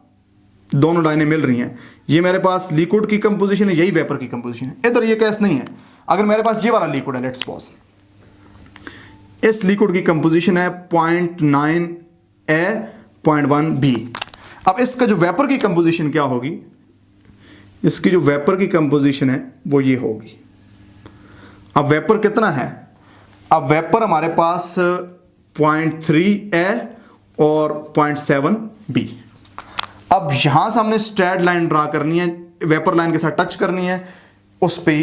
दोनों लाइनें मिल रही हैं, ये मेरे पास लिक्विड की कंपोजिशन है, यही वेपर की कंपोजिशन है। इधर ये केस नहीं है। अगर मेरे पास ये वाला लिक्विड है, लेट्स सपोज इस लिक्विड की कंपोजिशन है 0.9 A 0.1 B। अब इसका जो वेपर की कंपोजिशन क्या होगी, इसकी जो वेपर की कंपोजिशन है वो ये होगी। अब वेपर कितना है, अब वेपर हमारे पास 0.3 A और 0.7 B। अब यहां से हमने स्ट्रेट लाइन ड्रा करनी है, वेपर लाइन के साथ टच करनी है, उस पे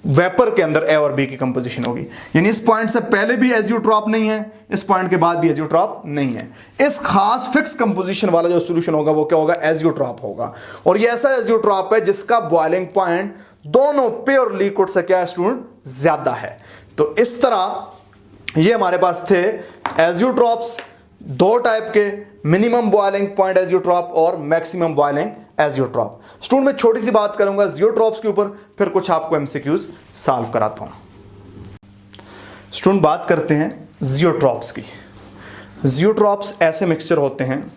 वेपर के अंदर ए और बी की कंपोजिशन होगी। यानी इस पॉइंट से पहले भी एजियोट्रॉप नहीं है, इस पॉइंट के बाद भी एजियोट्रॉप नहीं है। इस खास फिक्स कंपोजिशन वाला जो सॉल्यूशन होगा वो क्या होगा, एजियोट्रॉप होगा। और ये ऐसा एजियोट्रॉप है जिसका बॉइलिंग पॉइंट दोनों प्योर लिक्विड से क्या है स्टूडेंट, ज्यादा है। तो इस तरह ये हमारे पास थे एजियोट्रॉप्स, दो टाइप के, मिनिमम बॉइलिंग पॉइंट एजियोट्रॉप और मैक्सिमम बॉइलिंग एजियोट्रॉप। स्टूडेंट मैं छोटी सी बात करूंगा जियोट्रॉप्स के ऊपर, फिर कुछ आपको एमसीक्यूज सॉल्व कराता हूं। स्टूडेंट बात करते हैं जियोट्रॉप्स की। जियोट्रॉप्स ऐसे मिक्सचर होते हैं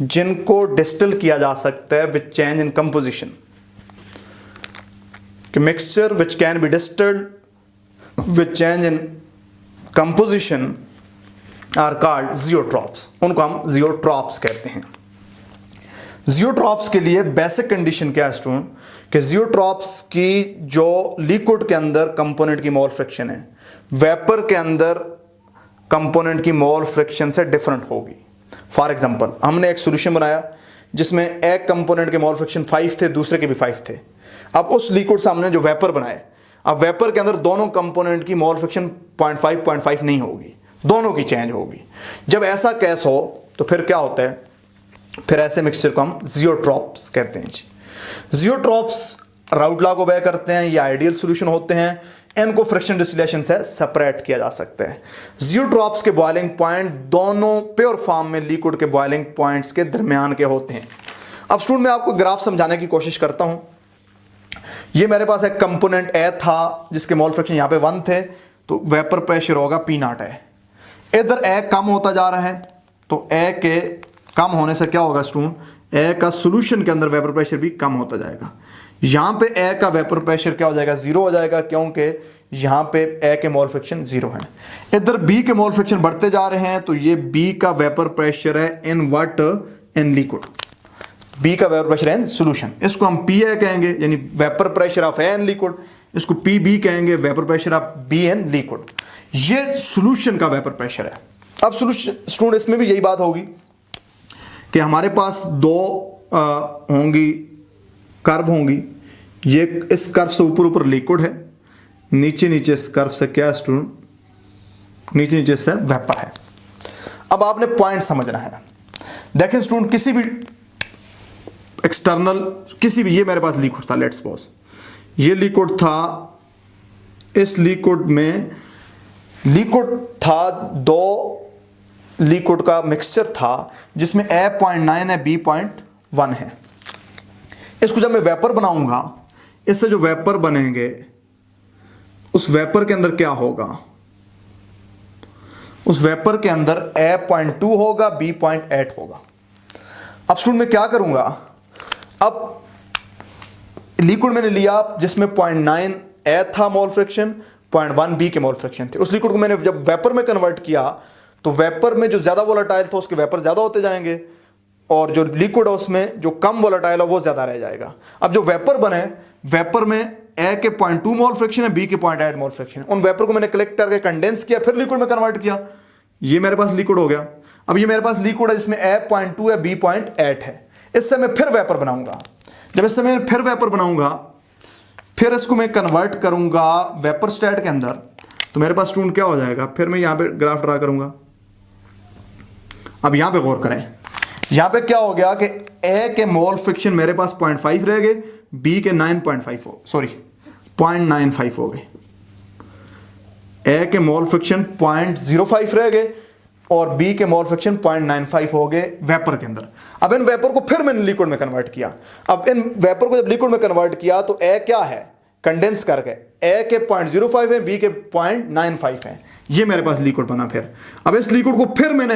जिनको डिस्टिल किया जा सकता है with change in composition. Mixture which can be distilled with change in composition are called zeotropes. उनको हम जियोट्रॉप्स कहते हैं। जियोट्रॉप्स के लिए बेसिक कंडीशन क्या है स्टूडेंट, कि जियोट्रॉप्स की जो लिक्विड के अंदर कंपोनेंट की मोल फ्रिक्शन है, वेपर के अंदर कंपोनेंट की मोल फ्रिक्शन से डिफरेंट होगी। फॉर एग्जांपल हमने एक सॉल्यूशन बनाया जिसमें एक कंपोनेंट के मोल फ्रिक्शन 5 थे, दूसरे के भी 5 थे। अब उस लिक्विड से हमने जो वेपर बनाए, अब वेपर के अंदर दोनों कंपोनेंट की मोल फ्रिक्शन 0.5 नहीं होगी, दोनों की चेंज होगी। जब ऐसा केस हो तो फिर क्या होता है, फिर ऐसे मिक्सचर को हम जियोट्रॉप्स कहते हैं। जियोट्रॉप्स राउट लॉ को ओबे करते हैं, ये आइडियल सॉल्यूशन होते हैं, इनको फ्रिक्शन डिस्टिलेशन से सेपरेट किया जा सकता है। जियोट्रॉप्स के बॉइलिंग पॉइंट दोनों प्योर फॉर्म में लिक्विड के बॉइलिंग पॉइंट्स के दरमियान के होते हैं। अब स्टूडेंट मैं आपको ग्राफ समझाने की कोशिश करता हूं। ये मेरे पास एक कंपोनेंट ए था जिसके मोल फ्रिक्शन यहां पे 1 थे, तो वेपर प्रेशर होगा P0 है। इधर ए कम होता जा रहा है, तो ए के कम होने से क्या होगा स्टूडेंट, ए का सॉल्यूशन के अंदर वेपर प्रेशर भी कम होता जाएगा। यहां पे ए का वेपर प्रेशर क्या हो जाएगा, 0 हो जाएगा, क्योंकि यहां पे ए के मोल फ्रिक्शन 0 है। इधर बी के मोल फ्रिक्शन बढ़ते जा रहे हैं, तो ये बी का वेपर प्रेशर है in what, in liquid. B का वेपर प्रेशर इन सॉल्यूशन, इसको हम पी ए कहेंगे, यानी vapour pressure of A in liquid. इसको पी बी कहेंगे, vapour pressure of B in liquid. ये सॉल्यूशन का वेपर प्रेशर है। अब सॉल्यूशन स्टूडेंट इसमें भी यही बात होगी कि हमारे पास दो होंगी कर्व होंगी, ये इस कर्व से ऊपर ऊपर लिक्विड है, नीचे नीचे इस कर्व से क्या स्टूडेंट, नीचे नीचे से वेपर है। अब आपने पॉइंट समझना है। देखें स्टूडेंट, किसी भी एक्सटर्नल, किसी भी, ये मेरे पास लिक्विड था, लेट्स सपोज ये लिक्विड था, इस लिक्विड में लिक्विड था, दो लिक्विड का मिक्सचर था जिसमें A 0.9 है, B 0.1 है। इसको जब मैं वेपर बनाऊंगा, इससे जो वेपर बनेंगे उस वेपर के अंदर क्या होगा, उस वेपर के अंदर A 0.2 होगा, B 0.8 होगा। अब स्टूडेंट मैं क्या करूंगा, अब लिक्विड मैंने लिया जिसमें 0.9 A था मोल फ्रिक्शन, 0.1 B के मोल फ्रिक्शन थे। उस लिक्विड को मैंने जब वेपर में कन्वर्ट किया तो वेपर में जो ज्यादा वोलेटाइल था उसके वेपर ज्यादा होते जाएंगे, और जो लिक्विड है उसमें जो कम वोलेटाइल है वो ज्यादा रह जाएगा। अब जो वेपर बने, वेपर में A के 0.2 मोल फ्रिक्शन है, B के 0.8 मोल फ्रिक्शन है। उन वेपर को मैंने कलेक्ट करके कंडेंस किया, फिर लिक्विड में कन्वर्ट किया, ये मेरे पास लिक्विड हो गया। अब ये मेरे पास लिक्विड है जिसमें A 0.2 है, B 0.8 है। इससे मैं फिर वेपर बनाऊंगा। जब इससे मैं फिर वेपर बनाऊंगा, फिर इसको मैं कन्वर्ट करूंगा वेपर स्टेट के अंदर, तो मेरे पास स्टूडेंट क्या हो जाएगा, फिर मैं यहां पे ग्राफ ड्रा करूंगा। अब यहां पे गौर करें, यहां पे क्या हो गया कि A के मोल फ्रिक्शन मेरे पास 0.5 रह गए, B के 9.5 हो, सॉरी 0.95 हो गए। A के मोल फ्रिक्शन 0.05 रह गए, और बी के मोल फ्रैक्शन 0.95 हो गए वेपर के अंदर। अब इन वेपर को फिर मैंने लिक्विड में कन्वर्ट किया। अब इन वेपर को जब लिक्विड में कन्वर्ट किया तो ए क्या है, कंडेंस करके ए के 0.05 है, बी के 0.95 है, ये मेरे पास लिक्विड बना। फिर अब इस लिक्विड को फिर मैंने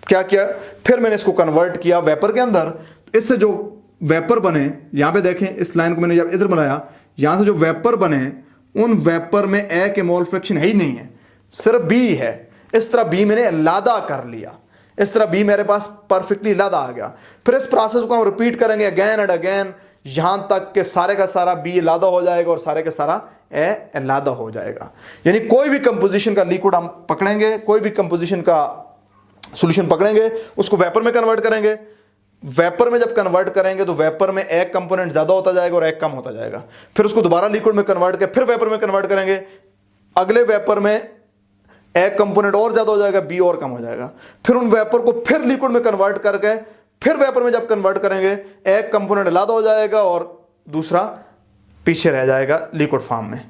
क्या किया, फिर मैंने इसको कन्वर्ट किया वेपर के अंदर। इससे जो वेपर बने, यहां पे देखें इस लाइन को मैंने जब इधर बनाया, यहां से जो वेपर बने उन वेपर में ए के मोल फ्रैक्शन है ही नहीं है, सिर्फ बी है। इस तरह बी मैंने अलहदा कर लिया, इस तरह बी मेरे पास परफेक्टली अलहदा आ गया। फिर इस प्रोसेस को हम रिपीट करेंगे अगेन एंड अगेन, यहां तक कि सारे का सारा बी अलहदा हो जाएगा और सारे का सारा ए अलहदा हो जाएगा। यानी कोई भी कंपोजिशन का लिक्विड हम पकड़ेंगे, कोई भी कंपोजिशन का सॉल्यूशन पकड़ेंगे, उसको वेपर में कन्वर्ट करेंगे। वेपर में जब कन्वर्ट करेंगे तो वेपर में एक कंपोनेंट ज्यादा होता जाएगा और एक कम होता जाएगा। फिर उसको दोबारा लिक्विड में कन्वर्ट करके फिर वेपर में कन्वर्ट करेंगे, अगले वेपर में एक कंपोनेंट और ज्यादा हो जाएगा, बी और कम हो जाएगा। फिर उन वेपर को फिर लिक्विड में कन्वर्ट करके फिर वेपर में जब कन्वर्ट करेंगे, एक कंपोनेंट अलग हो जाएगा और दूसरा पीछे रह जाएगा लिक्विड फॉर्म में।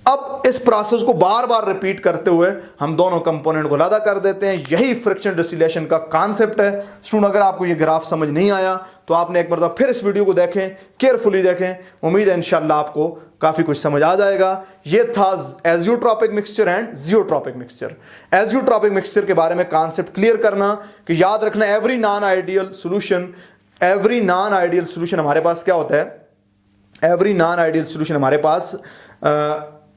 अब इस प्रोसेस को बार बार रिपीट करते हुए हम दोनों कंपोनेंट को अलग कर देते हैं। यही फ्रिक्शन डिस्टिलेशन का कॉन्सेप्ट है। स्टूडेंट, अगर आपको ये ग्राफ समझ नहीं आया तो आपने एक मरतबा फिर इस वीडियो को देखें, केयरफुली देखें। उम्मीद है इंशाल्लाह आपको काफी कुछ समझ आ जाएगा। ये था azeotropic mixture and geotropic mixture. Azeotropic mixture के बारे में कॉन्सेप्ट क्लियर करना कि याद रखना, एवरी नॉन आइडियल सोल्यूशन हमारे पास क्या होता है, एवरी नॉन आइडियल सोल्यूशन हमारे पास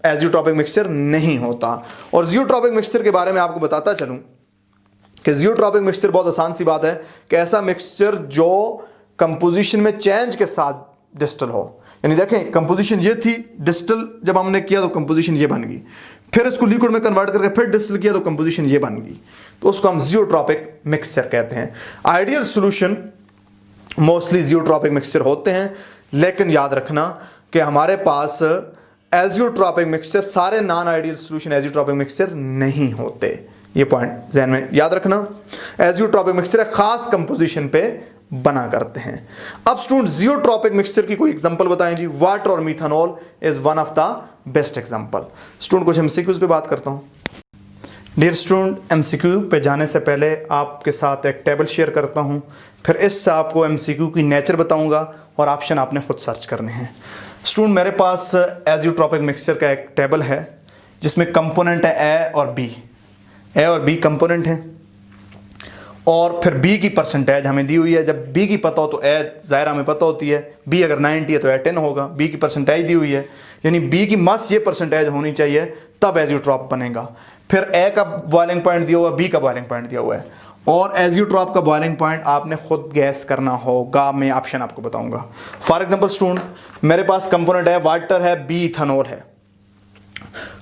एजियोट्रॉपिक मिक्सचर नहीं होता। और जियोट्रॉपिक मिक्सचर के बारे में आपको बताता चलूं कि जियोट्रॉपिक मिक्सचर बहुत आसान सी बात है कि ऐसा मिक्सचर जो कंपोजिशन में चेंज के साथ डिस्टल हो। यानी देखें, कंपोजिशन ये थी, डिस्टल जब हमने किया तो कंपोजिशन ये बन गई, फिर इसको लिक्विड में कन्वर्ट करके फिर डिस्टल किया तो कंपोजिशन ये बन गई, तो उसको हम जियोट्रॉपिक मिक्सचर कहते हैं। Ideal solution mostly geotropic mixture होते हैं, लेकिन याद रखना कि हमारे पास एजियोट्रॉपिक मिक्सचर, सारे non ideal solution azeotropic mixture नहीं होते। ये पॉइंट ध्यान में याद रखना। एजियोट्रॉपिक मिक्सचर खास कंपोजिशन पे बना करते हैं। अब स्टूडेंट, जियोट्रॉपिक मिक्सचर की कोई एग्जांपल बताएं जी। वाटर और methanol is one of the best example. Student, कुछ एमसीक्यूज पे बात करता हूं। डियर स्टूडेंट, एमसीक्यू पे जाने से पहले आपके साथ एक टेबल शेयर करता हूं, फिर इससे आपको एमसीक्यू की नेचर बताऊंगा और ऑप्शन आपने खुद सर्च करने हैं। स्टूडेंट, मेरे पास एजियोट्रॉपिक मिक्सचर का एक टेबल है जिसमें कंपोनेंट है ए और बी कंपोनेंट है, और फिर बी की परसेंटेज हमें दी हुई है। जब बी की पता हो तो ए ज़ाहिर हमें पता होती है, बी अगर 90 है तो ए 10 होगा। बी की परसेंटेज दी हुई है, यानी बी की मस्ट ये परसेंटेज होनी चाहिए, तब एजियोट्रॉप बनेगा। फिर ए का बॉइलिंग पॉइंट दिया हुआ है, बी का बॉइलिंग पॉइंट दिया हुआ है, और एजियोट्रॉप का बॉइलिंग पॉइंट आपने खुद गैस करना होगा। मैं ऑप्शन आपको बताऊंगा। फॉर एग्जांपल स्टूडेंट, मेरे पास कंपोनेंट है वाटर है, बी इथेनॉल है,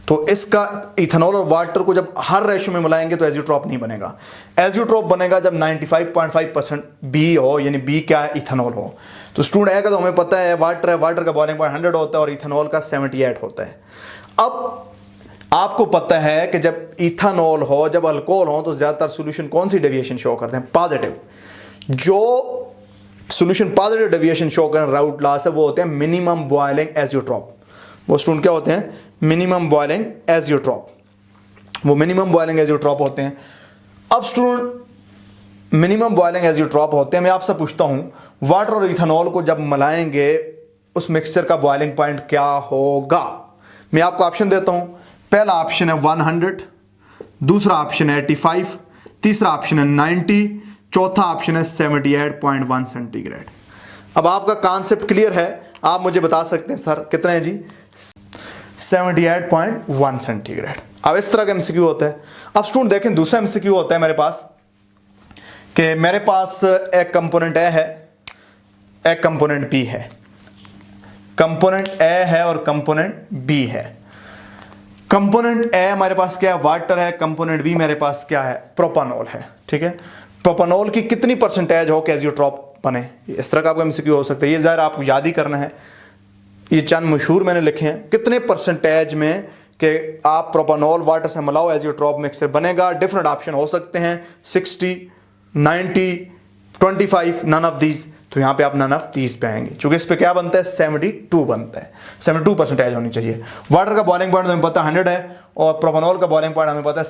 तो इसका इथेनॉल और वाटर को जब हर रेशियो में मिलाएंगे तो एजियोट्रॉप नहीं बनेगा। एजियोट्रॉप बनेगा जब 95.5% बी हो, यानी बी क्या है, इथेनॉल हो। तो स्टूडेंट, ए का तो हमें पता है वाटर है, वाटर का बॉइलिंग पॉइंट 100 होता है और इथेनॉल का 78 होता है। अब आपको पता है कि जब इथेनॉल हो, जब अल्कोहल हो, तो ज्यादातर सॉल्यूशन कौन सी डेविएशन शो करते हैं, पॉजिटिव। जो सॉल्यूशन पॉजिटिव डेविएशन शो करें राउट लॉ से, वो होते हैं मिनिमम बॉइलिंग एजियोट्रॉप। वो स्टूडेंट क्या होते हैं, मिनिमम बॉइलिंग एजियोट्रॉप। वो मिनिमम बॉइलिंग एजियोट्रॉप होते हैं। अब स्टूडेंट, मिनिमम बॉइलिंग एजियोट्रॉप होते हैं। मैं आपसे पूछता हूं, वाटर और इथेनॉल को जब मिलाएंगे उस मिक्सचर का बॉइलिंग पॉइंट क्या होगा? मैं आपको ऑप्शन देता हूं। पहला ऑप्शन है 100, दूसरा ऑप्शन है 85, तीसरा ऑप्शन है 90, चौथा ऑप्शन है 78.1 सेंटीग्रेड। अब आपका कॉन्सेप्ट क्लियर है, आप मुझे बता सकते हैं सर कितना है जी, 78.1 सेंटीग्रेड। अब इस तरह का एमसीक्यू होता है। अब स्टूडेंट देखें, दूसरा एमसीक्यू होता है मेरे पास कि मेरे पास एक कंपोनेंट ए है, एक कंपोनेंट बी है, कंपोनेंट ए है और कंपोनेंट बी है। कंपोनेंट ए हमारे पास क्या है, वाटर है, कंपोनेंट बी मेरे पास क्या है, प्रोपानॉल है। ठीक है, प्रोपानॉल की कितनी परसेंटेज हो कि एजियोट्रॉप बने, इस तरह का आपका एमसीक्यू हो सकता है। ये ज़ाहिर आपको याद ही करना है, ये चंद मशहूर मैंने लिखे हैं, कितने परसेंटेज में कि आप प्रोपानॉल वाटर से मिलाओ एजियोट्रॉप मिक्सचर बनेगा। डिफरेंट ऑप्शन हो सकते हैं, 60, 90, 25, नन ऑफ दीज। तो यहाँ पे आप नन ऑफ दीज पे आएंगे, क्योंकि इस पे क्या बनता है, 72 बनता है, 72% होनी चाहिए। वाटर का बॉइलिंग पॉइंट हमें पता है 100 है, और प्रोपानॉल का बॉइलिंग पॉइंट हमें पता है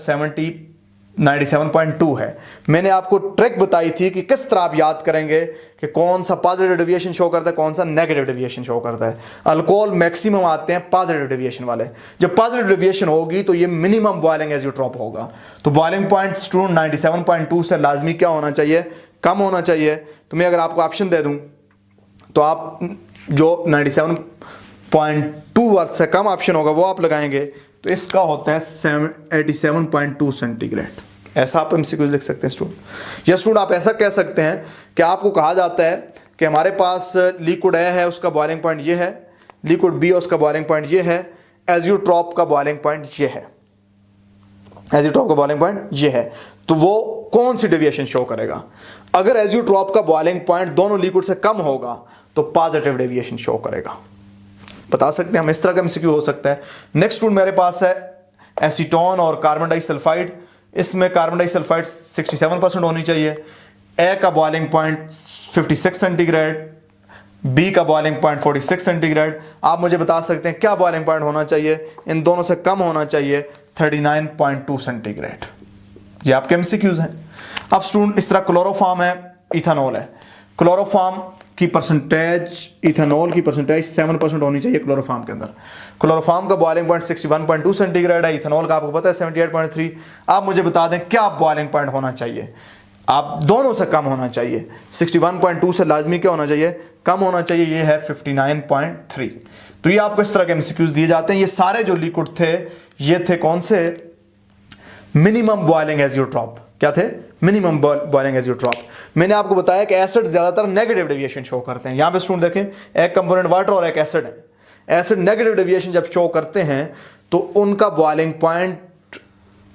97.2 है। मैंने आपको ट्रिक बताई थी कि किस तरह आप याद करेंगे कि कौन सा पॉजिटिव डेविएशन शो करता है, कौन सा नेगेटिव डेविएशन शो करता है। अल्कोहल मैक्सिमम आते हैं पॉजिटिव डेविएशन वाले। जब पॉजिटिव डेविएशन होगी तो ये मिनिमम बॉइलिंग एज़ोट्रॉप होगा। तो बॉइलिंग पॉइंट स्टूडेंट 97.2 से लाजमी क्या होना चाहिए, कम होना चाहिए। तो मैं अगर आपको ऑप्शन दे दूं तो आप जो 97.2 वर्थ से कम ऑप्शन होगा वो आप लगाएंगे, तो इसका होता है 87.2 सेंटीग्रेड। ऐसा आप एमसीक्यूज लिख सकते हैं स्टूडेंट। या स्टूडेंट आप ऐसा कह सकते हैं कि आपको कहा जाता है कि हमारे पास लिक्विड ए है, उसका बॉइलिंग पॉइंट ये है, लिक्विड बी उसका बॉइलिंग पॉइंट ये है, एज़ोट्रॉप का बॉइलिंग पॉइंट ये है, एज़ोट्रॉप का बॉइलिंग पॉइंट ये है। तो वो कौन सी डेविएशन शो करेगा? अगर एज़ोट्रॉप का बॉइलिंग पॉइंट दोनों लिक्विड से कम होगा तो पॉजिटिव डेविएशन शो करेगा। बता सकते हैं हम, इस तरह का एमसीक्यू हो सकता है। नेक्स्ट स्टूडेंट मेरे पास है एसीटोन और कार्बन डाइसल्फाइड। इसमें कार्बन डाइसल्फाइड 67% होनी चाहिए। ए का बॉइलिंग पॉइंट 56 सेंटीग्रेड, बी का बॉइलिंग पॉइंट 46 सेंटीग्रेड। आप मुझे बता सकते हैं क्या बॉइलिंग पॉइंट होना चाहिए? इन दोनों से कम होना चाहिए 39.2 सेंटीग्रेड। ये आपके एमसीक्यूज हैं। अब स्टूडेंट इस तरह क्लोरोफॉर्म है, इथेनॉल है। क्लोरोफॉर्म की परसेंटेज, इथेनॉल की परसेंटेज 7% होनी चाहिए क्लोरोफॉर्म के अंदर। क्लोरोफॉर्म का बॉइलिंग पॉइंट 61.2 सेंटीग्रेड है, इथेनॉल का आपको पता है 78.3। आप मुझे बता दें क्या बॉइलिंग पॉइंट होना चाहिए? आप दोनों से कम होना चाहिए। 61.2 से लाजमी क्या होना चाहिए? कम होना चाहिए। ये है 59.3। तो ये आपको इस तरह के एमसीक्यूज दिए जाते हैं। ये सारे जो लिक्विड थे ये थे कौन से? Minimum boiling azeotrope. क्या थे? Minimum boiling azeotrope. मैंने आपको बताया कि एसिड ज्यादातर नेगेटिव डेविएशन शो करते हैं। यहां पे स्टूडेंट देखें, एक कंपोनेंट वाटर और एक एसिड है। एसिड नेगेटिव डेविएशन जब शो करते हैं तो उनका बॉइलिंग पॉइंट,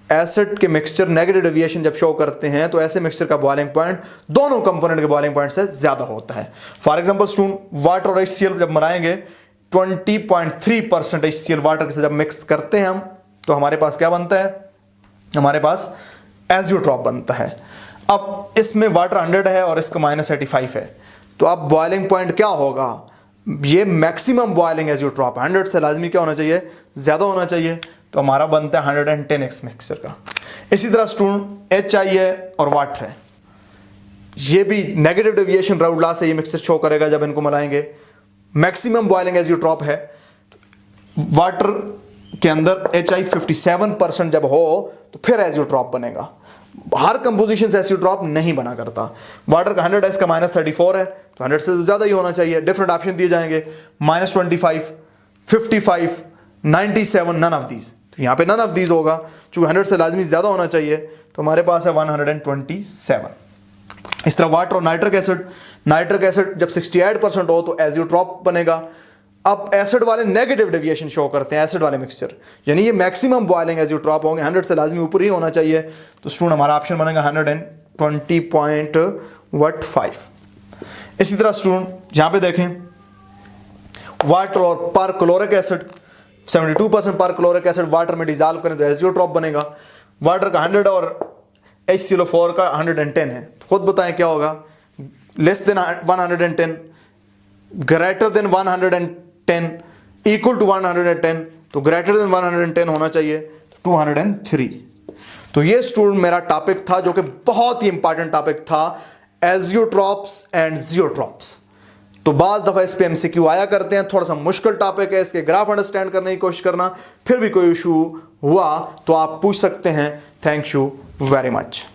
एसिड के मिक्सचर नेगेटिव डेविएशन जब शो करते हैं तो ऐसे मिक्सचर का बॉइलिंग पॉइंट दोनों कंपोनेंट के बॉइलिंग पॉइंट से ज्यादा होता है। फॉर एग्जांपल स्टूडेंट, वाटर और HCl जब मिलाएंगे 20.3% HCl वाटर के साथ जब मिक्स करते हैं हम, तो हमारे पास क्या बनता है? हमारे पास एज़ोट्रॉप बनता है। अब इसमें वाटर 100 है और इसका -85 है, तो अब बॉइलिंग पॉइंट क्या होगा? ये मैक्सिमम बॉइलिंग एज़ोट्रॉप 100 से लाजमी क्या होना चाहिए? ज़्यादा होना चाहिए। तो हमारा बनता है 110x मिक्सचर का। इसी तरह स्टूडेंट HI है और वाटर है, ये भी नेगेटिव डेविएशन राउंड लॉ से ये मिक्सचर शो करेगा जब इनको मिलाएंगे। मैक्सिमम बॉइलिंग एज़ोट्रॉप है वाटर के अंदर। HI 57% जब हो तो फिर एज़ोट्रॉप बनेगा। हर कंपोजिशन से एज़ोट्रॉप नहीं बना करता। वाटर का 100 है, इसका -34 है, तो 100 से ज़्यादा ही होना चाहिए। डिफरेंट ऑप्शन दिए जाएंगे, -25, 55, 97, नन ऑफ दीज। तो यहाँ पे नन ऑफ दीज होगा, चूंकि 100 से लाजमी ज़्यादा होना चाहिए, तो हमारे पास है 127। इस तरह वाटर और नाइट्रिक एसिड जब 68% हो तो एज़ोट्रॉप बनेगा। अब एसिड वाले नेगेटिव डेविएशन शो करते हैं, एसिड वाले मिक्सचर, यानी ये मैक्सिमम बॉइलिंग एज़ोट्रॉप होंगे, 100 से लाजमी ऊपर ही होना चाहिए। तो स्टूडेंट हमारा ऑप्शन बनेगा 120.5। इसी तरह स्टूडेंट यहाँ पे देखें, वाटर और पर क्लोरिक एसिड 72% पर क्लोरिक एसिड वाटर में डिजॉल्व करें तो एज़ोट्रॉप बनेगा। वाटर का 100 और HCl4 का 110 है, तो खुद बताएं क्या होगा? Less than 110, greater than 110, equal to 110, तो ग्रेटर देन 110 होना चाहिए, तो 203। तो ये स्टूडेंट मेरा टॉपिक था जो कि बहुत ही इंपॉर्टेंट टॉपिक था, एज़ोट्रॉप्स एंड जियोट्रॉप्स। तो बाद दफ़ा इस पे MCQ आया करते हैं, थोड़ा सा मुश्किल टॉपिक है, इसके ग्राफ अंडरस्टैंड करने की कोशिश करना। फिर भी कोई इशू हुआ तो आप पूछ सकते हैं। Thank you very much.